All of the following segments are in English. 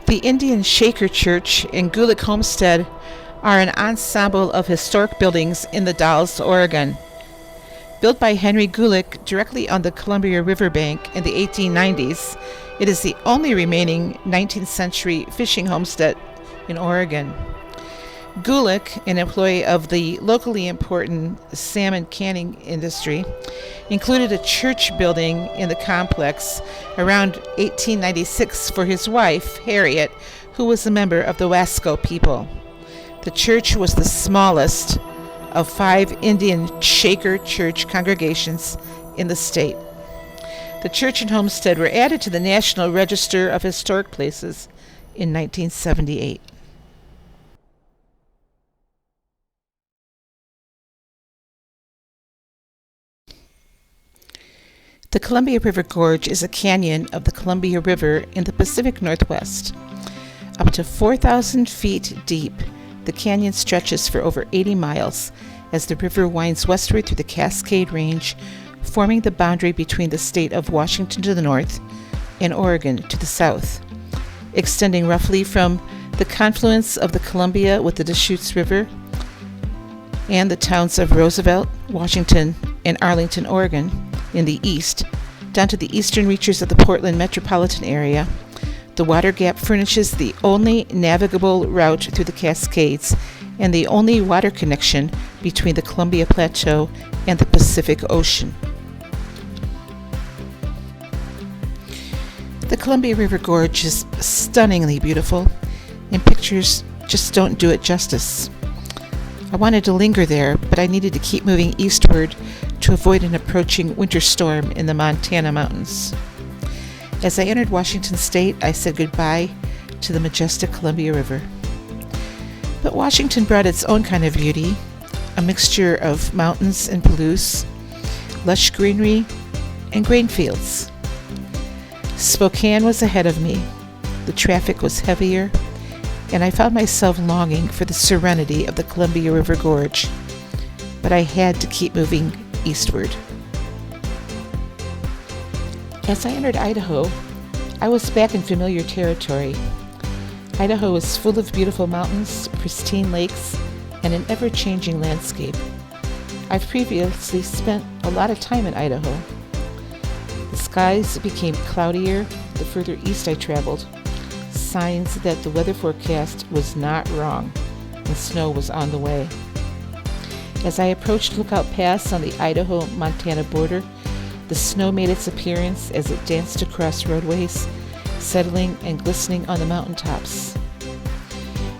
The Indian Shaker Church and Gulick Homestead are an ensemble of historic buildings in the Dalles, Oregon. Built by Henry Gulick directly on the Columbia River bank in the 1890s, it is the only remaining 19th century fishing homestead in Oregon. Gulick, an employee of the locally important salmon canning industry, included a church building in the complex around 1896 for his wife, Harriet, who was a member of the Wasco people. The church was the smallest of 5 Indian Shaker church congregations in the state. The church and homestead were added to the National Register of Historic Places in 1978. The Columbia River Gorge is a canyon of the Columbia River in the Pacific Northwest. Up to 4,000 feet deep, the canyon stretches for over 80 miles as the river winds westward through the Cascade Range, forming the boundary between the state of Washington to the north and Oregon to the south. Extending roughly from the confluence of the Columbia with the Deschutes River and the towns of Roosevelt, Washington, and Arlington, Oregon, in the east, down to the eastern reaches of the Portland metropolitan area. The water gap furnishes the only navigable route through the Cascades and the only water connection between the Columbia Plateau and the Pacific Ocean. The Columbia River Gorge is stunningly beautiful, and pictures just don't do it justice. I wanted to linger there, but I needed to keep moving eastward to avoid an approaching winter storm in the Montana mountains. As I entered Washington State, I said goodbye to the majestic Columbia River. But Washington brought its own kind of beauty, a mixture of mountains and Palouse, lush greenery, and grain fields. Spokane was ahead of me. The traffic was heavier, and I found myself longing for the serenity of the Columbia River Gorge. But I had to keep moving eastward. As I entered Idaho, I was back in familiar territory. Idaho is full of beautiful mountains, pristine lakes, and an ever-changing landscape. I've previously spent a lot of time in Idaho. The skies became cloudier the further east I traveled, signs that the weather forecast was not wrong, and snow was on the way. As I approached Lookout Pass on the Idaho-Montana border, the snow made its appearance as it danced across roadways, settling and glistening on the mountaintops.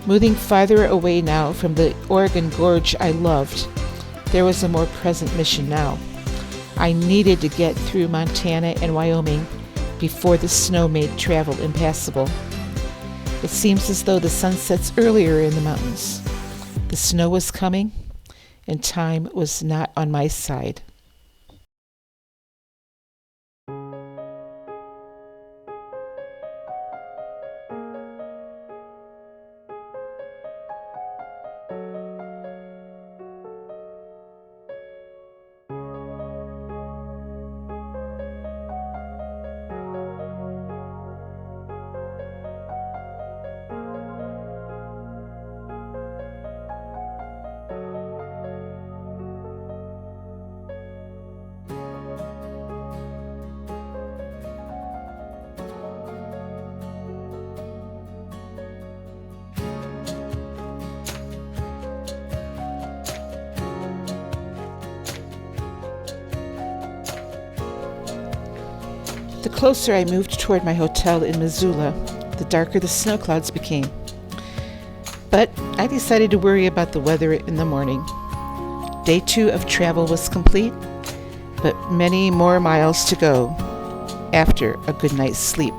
Moving farther away now from the Oregon Gorge I loved, there was a more present mission now. I needed to get through Montana and Wyoming before the snow made travel impassable. It seems as though the sun sets earlier in the mountains. The snow was coming, and time was not on my side. The closer I moved toward my hotel in Missoula, the darker the snow clouds became. But I decided to worry about the weather in the morning. Day 2 of travel was complete, but many more miles to go after a good night's sleep.